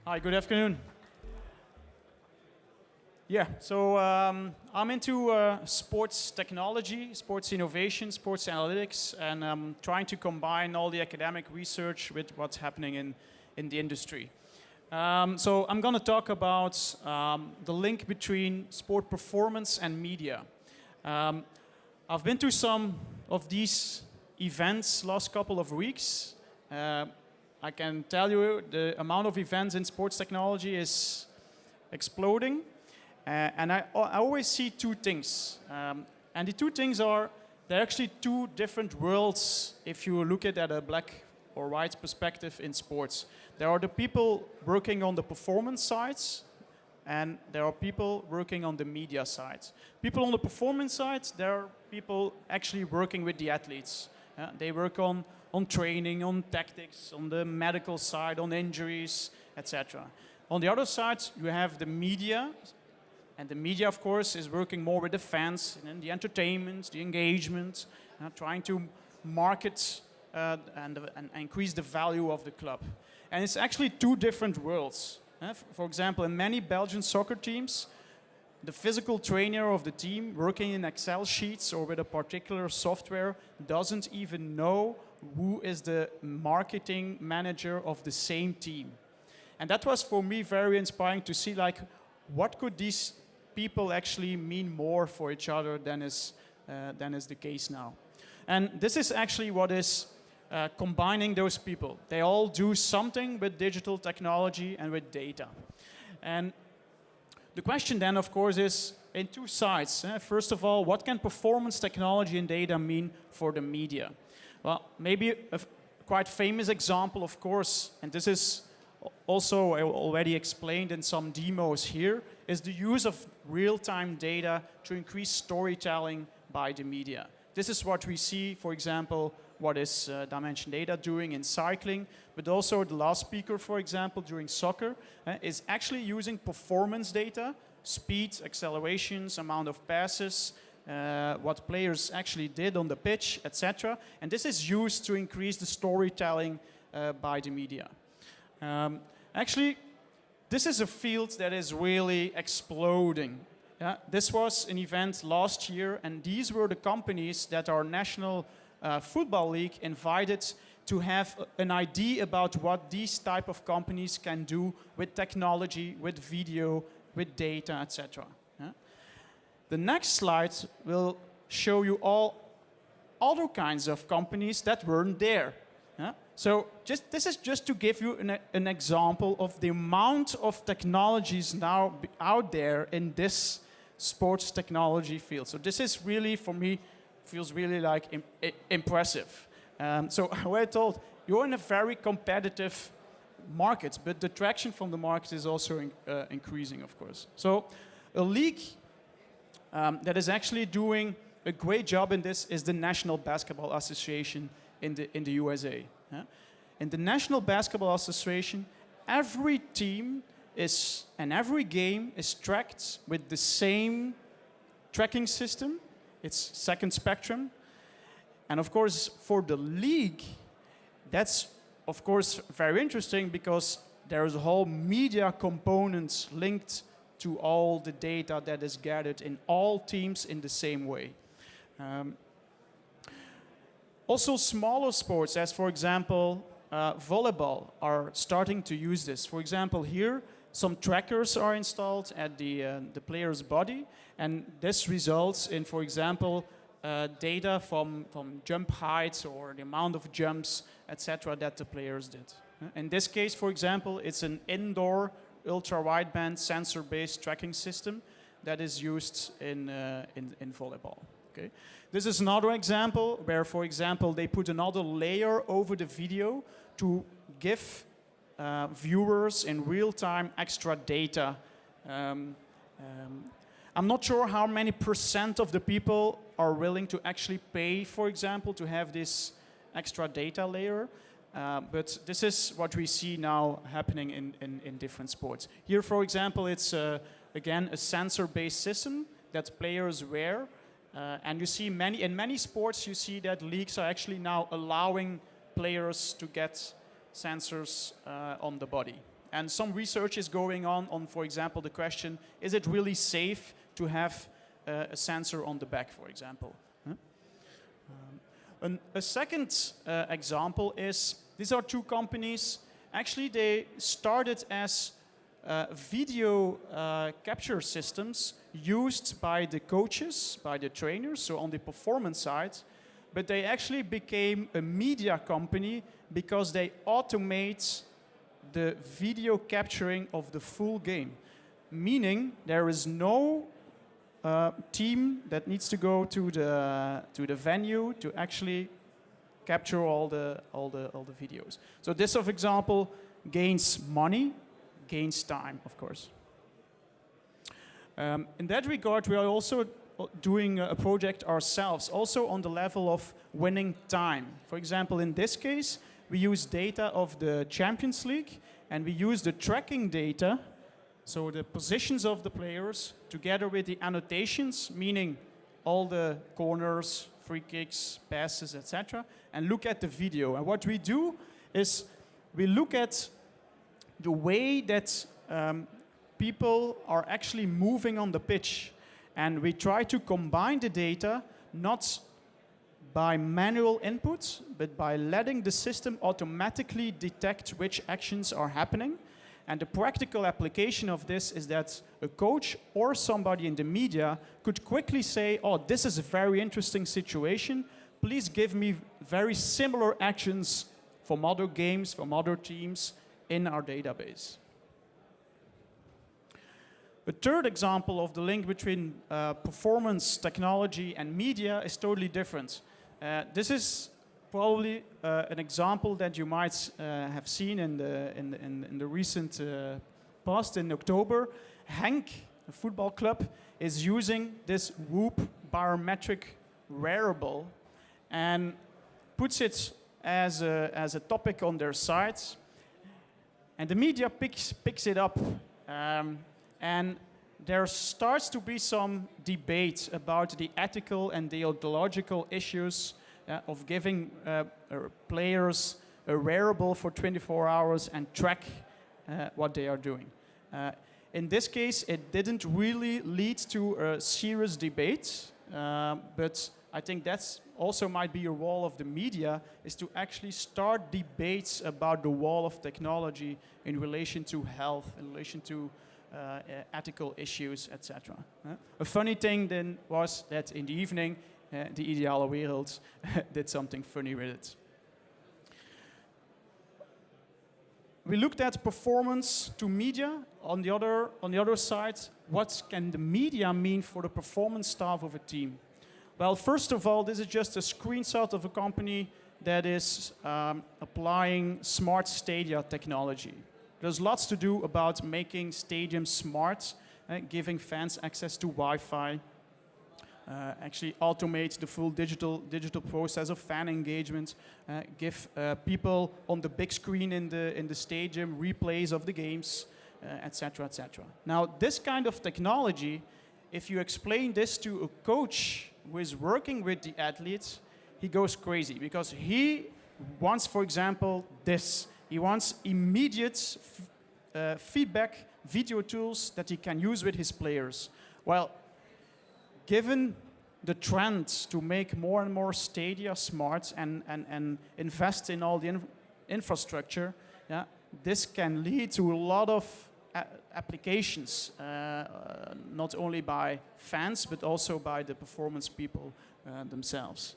Hi, good afternoon. Yeah, so I'm into sports technology, sports innovation, sports analytics, and I'm trying to combine all the academic research with what's happening in the industry. So I'm going to talk about the link between sport performance and media. I've been to some of these events last couple of weeks. I can tell you the amount of events in sports technology is exploding. And I always see two things. And the two things are, they're actually two different worlds if you look at a black or white perspective in sports. There are the people working on the performance sides, and there are people working on the media side. People on the performance side, there are people actually working with the athletes. They work on training, on tactics, on the medical side, on injuries, etc. On the other side, you have the media. And the media, of course, is working more with the fans and the entertainment, the engagement, trying to market and increase the value of the club. And it's actually two different worlds. For example, in many Belgian soccer teams, the physical trainer of the team working in Excel sheets or with a particular software doesn't even know who is the marketing manager of the same team. And that was for me very inspiring to see, like, what could these people actually mean more for each other than is the case now. And this is actually what is combining those people. They all do something with digital technology and with data. And the question then, of course, is in two sides. First of all, what can performance technology and data mean for the media? Well, maybe a quite famous example, of course, and this is also already explained in some demos here, is the use of real-time data to increase storytelling by the media. This is what we see, for example, what is Dimension Data doing in cycling, but also the last speaker, for example, during soccer, is actually using performance data, speed, accelerations, amount of passes, what players actually did on the pitch, etc. And this is used to increase the storytelling by the media. Actually, this is a field that is really exploding. This was an event last year, and these were the companies that our National Football League invited to have an idea about what these type of companies can do with technology, with video, with data, etc. The next slide will show you all other kinds of companies that weren't there. So this is just to give you an example of the amount of technologies now out there in this sports technology field. So this is really, for me, feels really like impressive. So we're told you're in a very competitive market, but the traction from the market is also increasing, of course. So a league that is actually doing a great job in this is the National Basketball Association in the USA. In the National Basketball Association, every team and every game is tracked with the same tracking system. It's second spectrum. And of course, for the league, that's of course very interesting because there's a whole media component linked to all the data that is gathered in all teams in the same way. Also, smaller sports, as for example, volleyball, are starting to use this. For example, here, some trackers are installed at the player's body, and this results in, for example, data from jump heights or the amount of jumps, etc., that the players did. In this case, for example, it's an indoor ultra-wideband sensor-based tracking system that is used in volleyball. Okay. This is another example where, for example, they put another layer over the video to give viewers in real time extra data. I'm not sure how many % of the people are willing to actually pay, for example, to have this extra data layer. But this is what we see now happening in different sports. Here, for example, it's again a sensor-based system that players wear. And you see in many sports, you see that leagues are actually now allowing players to get sensors on the body. And some research is going on, for example, the question, is it really safe to have a sensor on the back, for example? A second example is, these are two companies. Actually, they started as video capture systems used by the coaches, by the trainers, so on the performance side. But they actually became a media company because they automate the video capturing of the full game. Meaning there is no team that needs to go to the venue to actually capture all the videos. So this, for example, gains money, gains time, of course. In that regard, we are also doing a project ourselves, also on the level of winning time. For example, in this case, we use data of the Champions League, and we use the tracking data, so the positions of the players, together with the annotations, meaning all the corners, free kicks, passes, etc., and look at the video. And what we do is we look at the way that people are actually moving on the pitch. And we try to combine the data, not by manual input, but by letting the system automatically detect which actions are happening. And the practical application of this is that a coach or somebody in the media could quickly say, oh, this is a very interesting situation. Please give me very similar actions from other games, from other teams in our database. A third example of the link between performance, technology, and media is totally different. This is probably an example that you might have seen in the recent past. In October, Henk, a football club, is using this Whoop biometric wearable and puts it as a topic on their site. And the media picks it up. And there starts to be some debate about the ethical and deontological issues of giving players a wearable for 24 hours and track what they are doing. In this case, it didn't really lead to a serious debate, but I think that's also might be a role of the media, is to actually start debates about the wall of technology in relation to health, in relation to ethical issues, etc. A funny thing then was that in the evening, the Ideale Wereld did something funny with it. We looked at performance to media. On the other side, what can the media mean for the performance staff of a team? Well, first of all, this is just a screenshot of a company that is applying smart stadia technology. There's lots to do about making stadiums smart, giving fans access to Wi-Fi, actually automate the full digital process of fan engagement, give people on the big screen in the stadium replays of the games, etc., etc. Now, this kind of technology, if you explain this to a coach who is working with the athletes, he goes crazy because he wants, for example, this. He wants immediate feedback video tools that he can use with his players. Well, given the trend to make more and more stadia smart and invest in all the infrastructure, this can lead to a lot of applications, not only by fans, but also by the performance people themselves.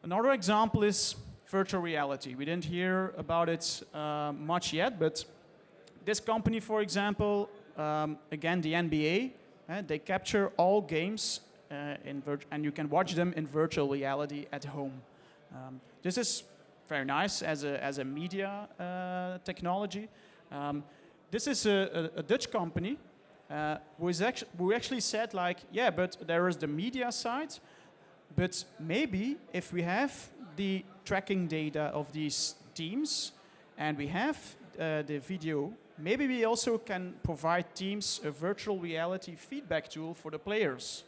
Another example is virtual reality. We didn't hear about it much yet, but this company, for example, again, the NBA, they capture all games and you can watch them in virtual reality at home. This is very nice as a media technology. This is a Dutch company who actually said, like, yeah, but there is the media side, but maybe if we have the tracking data of these teams and we have the video, maybe we also can provide teams a virtual reality feedback tool for the players.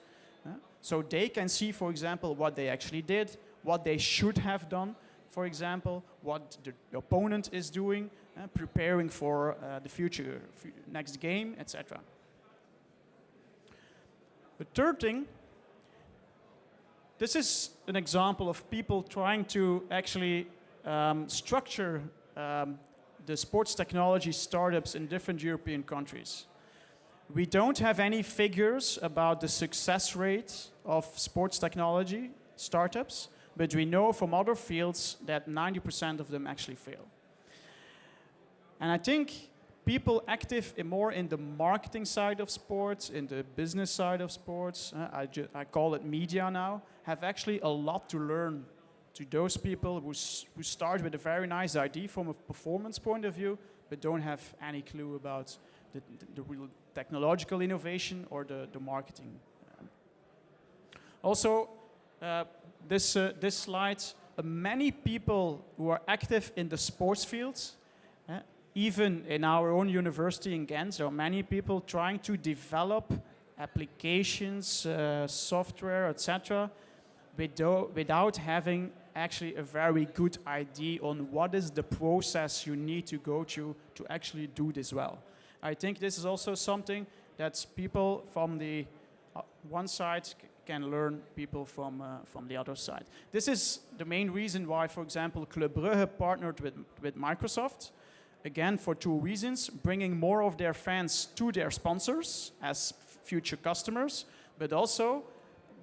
So they can see, for example, what they actually did, what they should have done, for example, what the opponent is doing, preparing for the future, next game, etc. The third thing, this is an example of people trying to actually structure the sports technology startups in different European countries. We don't have any figures about the success rate of sports technology startups, but we know from other fields that 90% of them actually fail. And I think people active more in the marketing side of sports, in the business side of sports, I call it media now, have actually a lot to learn to those people who start with a very nice idea from a performance point of view, but don't have any clue about the real technological innovation or the marketing. Also, this slide, many people who are active in the sports fields, even in our own university in Ghent, there are many people trying to develop applications, software, etc., without having actually a very good idea on what is the process you need to go through to actually do this well. I think this is also something that people from the one side can learn people from the other side. This is the main reason why, for example, Club Brugge partnered with Microsoft. Again, for two reasons: bringing more of their fans to their sponsors as future customers, but also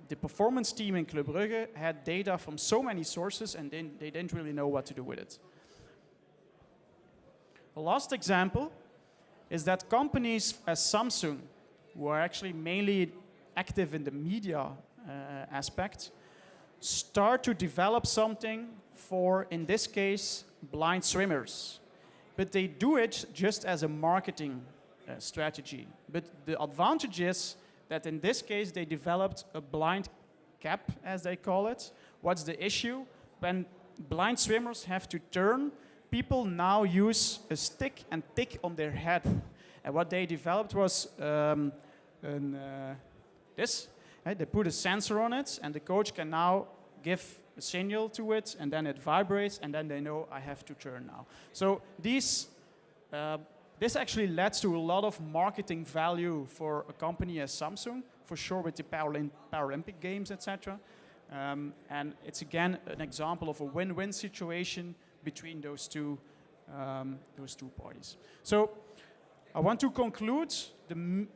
the performance team in Club Brugge had data from so many sources and they didn't really know what to do with it. The last example is that companies as Samsung, who are actually mainly active in the media aspect, start to develop something for, in this case, blind swimmers. But they do it just as a marketing strategy. But the advantage is that in this case they developed a blind cap, as they call it. What's the issue? When blind swimmers have to turn, people now use a stick and tick on their head. And what they developed was this. They put a sensor on it, and the coach can now give a signal to it, and then it vibrates, and then they know I have to turn now. So this actually led to a lot of marketing value for a company as Samsung, for sure with the Paralympic Games, etc. And it's again an example of a win-win situation between those two parties. So I want to conclude in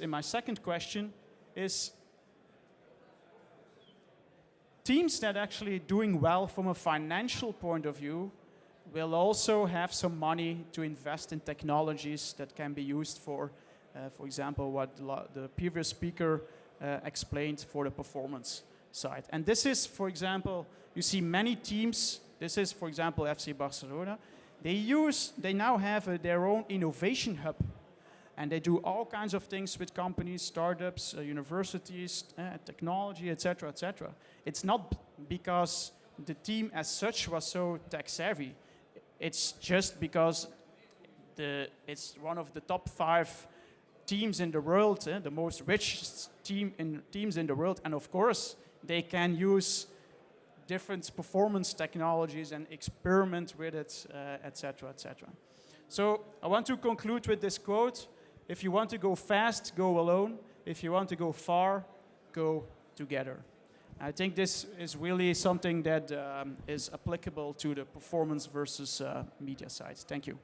my second question is teams that actually doing well from a financial point of view will also have some money to invest in technologies that can be used for example, what the previous speaker explained for the performance side. And this is, for example, you see many teams, this is, for example, FC Barcelona, they now have their own innovation hub. And they do all kinds of things with companies, startups, universities, technology, etc., etc. It's not because the team as such was so tech savvy. It's just because it's one of the top 5 teams in the world, the most rich teams in the world. And of course, they can use different performance technologies and experiment with it, etc., etc. So I want to conclude with this quote. If you want to go fast, go alone. If you want to go far, go together. I think this is really something that is applicable to the performance versus media side. Thank you.